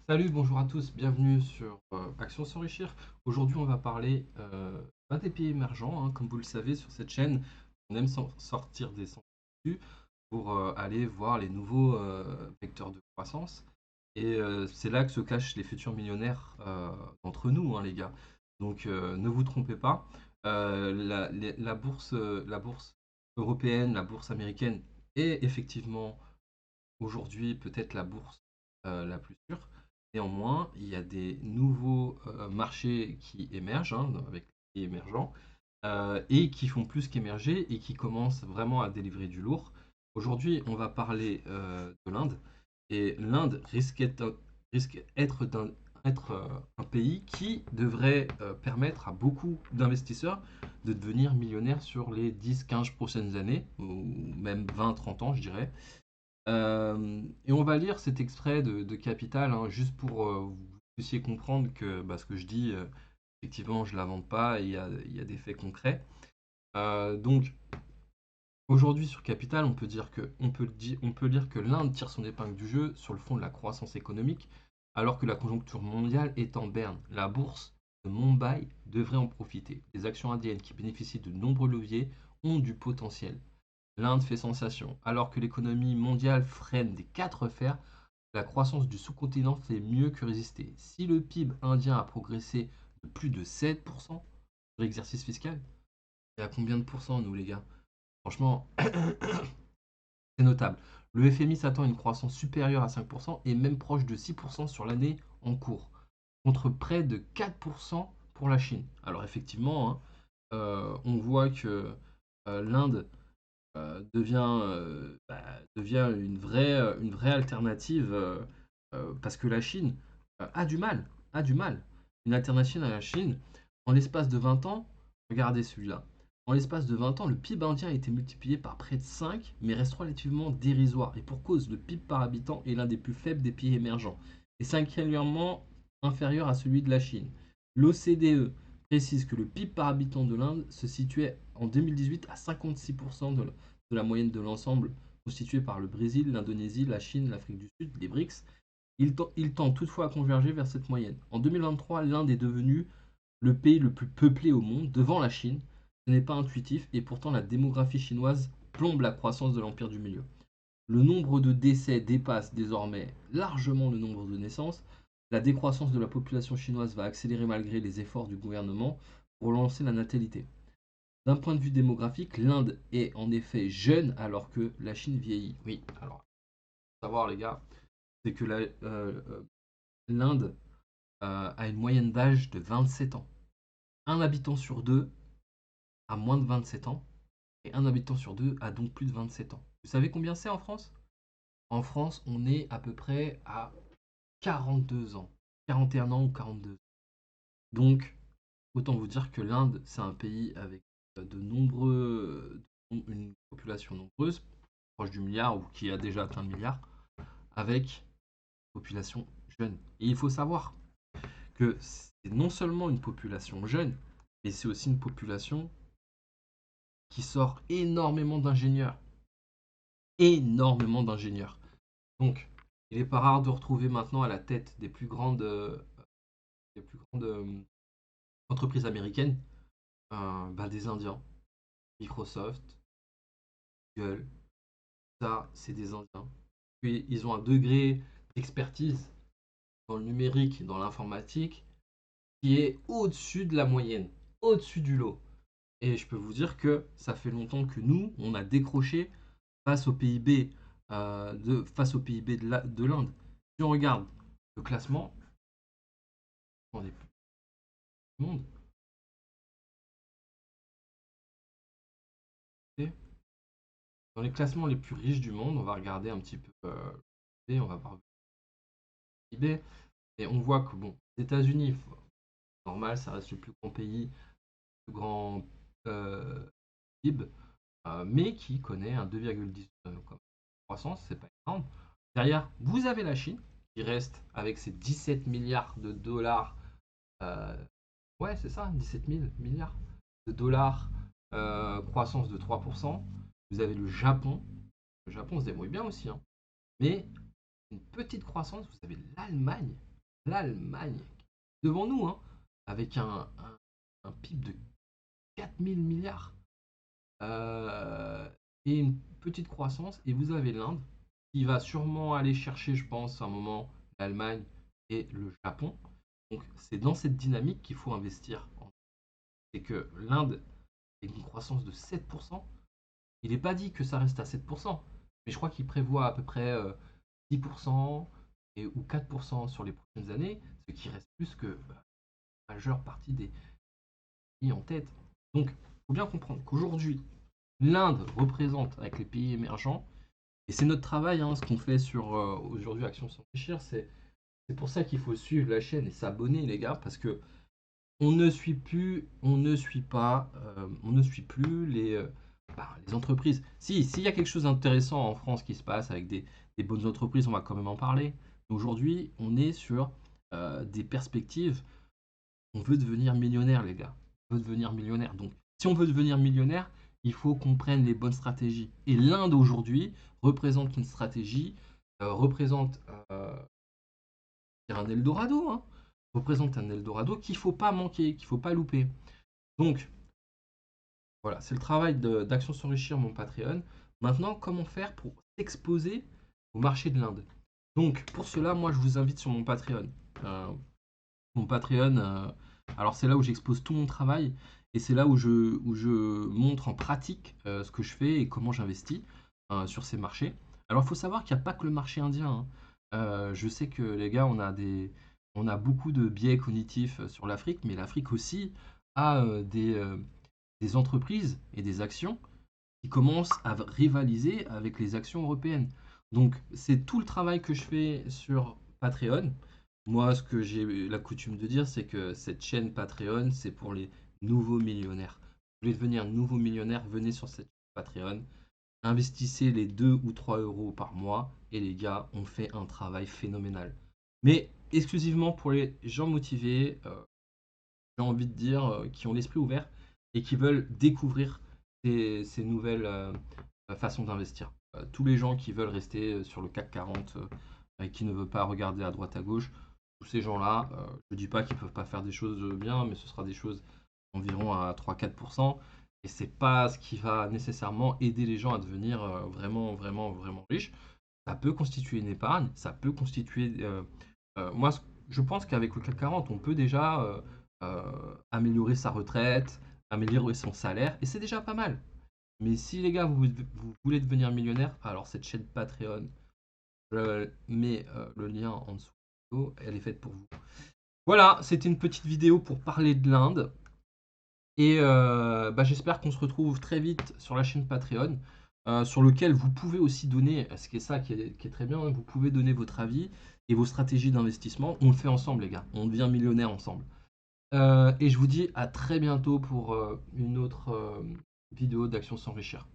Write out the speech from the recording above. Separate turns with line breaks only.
Salut, bonjour à tous, bienvenue sur Action s'enrichir. Aujourd'hui, on va parler des pays émergents. Comme vous le savez, sur cette chaîne, on aime sortir des sentiers battus pour aller voir les nouveaux vecteurs de croissance. Et c'est là que se cachent les futurs millionnaires d'entre nous, les gars. Donc, ne vous trompez pas. La bourse européenne, la bourse américaine est effectivement aujourd'hui peut-être la bourse la plus sûre. Néanmoins, il y a des nouveaux marchés qui émergent, avec les pays émergents, et qui font plus qu'émerger et qui commencent vraiment à délivrer du lourd. Aujourd'hui, on va parler de l'Inde. Et l'Inde risque être un pays qui devrait permettre à beaucoup d'investisseurs de devenir millionnaires sur les 10-15 prochaines années, ou même 20-30 ans, je dirais. Et on va lire cet extrait de Capital, juste pour vous puissiez comprendre que ce que je dis, effectivement, je ne l'invente pas et il y a des faits concrets. Donc, aujourd'hui sur Capital, on peut lire que l'Inde tire son épingle du jeu sur le fond de la croissance économique, alors que la conjoncture mondiale est en berne. La bourse de Mumbai devrait en profiter. Les actions indiennes qui bénéficient de nombreux leviers ont du potentiel. L'Inde fait sensation. Alors que l'économie mondiale freine des quatre fers, la croissance du sous-continent fait mieux que résister. Si le PIB indien a progressé de plus de 7% sur l'exercice fiscal, c'est à combien de pourcents, nous, les gars? Franchement, c'est notable. Le FMI s'attend à une croissance supérieure à 5% et même proche de 6% sur l'année en cours, contre près de 4% pour la Chine. Alors effectivement, on voit que l'Inde devient une vraie alternative parce que la Chine a du mal. Une alternative à la Chine, en l'espace de 20 ans, regardez celui-là. En l'espace de 20 ans, le PIB indien a été multiplié par près de 5, mais reste relativement dérisoire. Et pour cause, le PIB par habitant est l'un des plus faibles des pays émergents, et singulièrement inférieur à celui de la Chine. L'OCDE précise que le PIB par habitant de l'Inde se situait en 2018 à 56% de la moyenne de l'ensemble, constitué par le Brésil, l'Indonésie, la Chine, l'Afrique du Sud, les BRICS. Il tend toutefois à converger vers cette moyenne. En 2023, l'Inde est devenue le pays le plus peuplé au monde, devant la Chine. Ce n'est pas intuitif, et pourtant la démographie chinoise plombe la croissance de l'empire du milieu. Le nombre de décès dépasse désormais largement le nombre de naissances. La décroissance de la population chinoise va accélérer malgré les efforts du gouvernement pour relancer la natalité. D'un point de vue démographique, l'Inde est en effet jeune alors que la Chine vieillit. Oui, alors, faut savoir les gars, c'est que l'Inde a une moyenne d'âge de 27 ans. Un habitant sur deux a moins de 27 ans et un habitant sur deux a donc plus de 27 ans. Vous savez combien c'est en France? En France, on est à peu près à 42 ans, 41 ans ou 42. Donc, autant vous dire que l'Inde, c'est un pays avec une population nombreuse, proche du milliard ou qui a déjà atteint le milliard, avec une population jeune. Et il faut savoir que c'est non seulement une population jeune, mais c'est aussi une population qui sort énormément d'ingénieurs. Énormément d'ingénieurs. Donc, il n'est pas rare de retrouver maintenant à la tête des plus grandes entreprises américaines des Indiens. Microsoft, Google, ça, c'est des Indiens. Puis, ils ont un degré d'expertise dans le numérique, dans l'informatique, qui est au-dessus de la moyenne, au-dessus du lot. Et je peux vous dire que ça fait longtemps que nous, on a décroché face au PIB, face au PIB de l'Inde. Si on regarde le classement, on est plus du monde. Dans les classements les plus riches du monde, on va regarder un petit peu on va voir le PIB, et on voit que bon, les États-Unis, normal, ça reste le plus grand pays, le plus grand PIB, mais qui connaît un 2,10 comme croissance, c'est pas énorme. Derrière, vous avez la Chine, qui reste avec ses 17 milliards de dollars, euh, ouais, c'est ça, 17 000 milliards de dollars, croissance de 3%. Vous avez le Japon se débrouille bien aussi, mais une petite croissance, vous avez l'Allemagne. l'Allemagne, devant nous, hein, avec un PIB de 4000 milliards et une petite croissance. Et vous avez l'Inde qui va sûrement aller chercher, je pense, à un moment, l'Allemagne et le Japon. Donc c'est dans cette dynamique qu'il faut investir. C'est que l'Inde a une croissance de 7%. Il n'est pas dit que ça reste à 7%, mais je crois qu'il prévoit à peu près 10% ou 4% sur les prochaines années, ce qui reste plus que la majeure partie des pays en tête. Donc, il faut bien comprendre qu'aujourd'hui, l'Inde représente avec les pays émergents, et c'est notre travail, hein, ce qu'on fait sur aujourd'hui Action s'enrichir, c'est pour ça qu'il faut suivre la chaîne et s'abonner les gars, parce que on ne suit plus, on ne suit pas, on ne suit plus les entreprises. Si, s'il y a quelque chose d'intéressant en France qui se passe avec des bonnes entreprises, on va quand même en parler. Aujourd'hui, on est sur des perspectives. On veut devenir millionnaire, les gars. On veut devenir millionnaire. Donc, si on veut devenir millionnaire, il faut qu'on prenne les bonnes stratégies. Et l'Inde aujourd'hui représente une stratégie, représente un Eldorado, hein, représente un Eldorado qu'il ne faut pas manquer, qu'il ne faut pas louper. Donc, voilà, c'est le travail d'Action s'enrichir, mon Patreon. Maintenant, comment faire pour s'exposer au marché de l'Inde? Donc, pour cela, moi, je vous invite sur mon Patreon. Euh, Mon Patreon, alors c'est là où j'expose tout mon travail et c'est là où je montre en pratique ce que je fais et comment j'investis sur ces marchés. Alors, il faut savoir qu'il n'y a pas que le marché indien, hein. Je sais que les gars, on a beaucoup de biais cognitifs sur l'Afrique, mais l'Afrique aussi a des entreprises et des actions qui commencent à rivaliser avec les actions européennes. Donc, c'est tout le travail que je fais sur Patreon. Moi, ce que j'ai la coutume de dire, c'est que cette chaîne Patreon, c'est pour les nouveaux millionnaires. Vous voulez devenir nouveau millionnaire, venez sur cette chaîne Patreon. Investissez les 2 ou 3 euros par mois et les gars, on fait un travail phénoménal. Mais exclusivement pour les gens motivés, j'ai envie de dire, qui ont l'esprit ouvert et qui veulent découvrir ces nouvelles façons d'investir. Tous les gens qui veulent rester sur le CAC 40 et qui ne veulent pas regarder à droite à gauche, tous ces gens-là, je ne dis pas qu'ils ne peuvent pas faire des choses bien, mais ce sera des choses environ à 3-4%. Et c'est pas ce qui va nécessairement aider les gens à devenir vraiment, vraiment, vraiment riches. Ça peut constituer une épargne, ça peut constituer... moi, je pense qu'avec le CAC 40, on peut déjà améliorer sa retraite, améliorer son salaire, et c'est déjà pas mal. Mais si les gars, vous voulez devenir millionnaire, alors cette chaîne Patreon, je mets le lien en dessous de la vidéo, elle est faite pour vous. Voilà, c'était une petite vidéo pour parler de l'Inde. Et j'espère qu'on se retrouve très vite sur la chaîne Patreon, sur lequel vous pouvez aussi donner, ce qui est ça qui est très bien, hein, vous pouvez donner votre avis et vos stratégies d'investissement. On le fait ensemble les gars, on devient millionnaire ensemble. Et je vous dis à très bientôt pour une autre vidéo d'Action s'enrichir.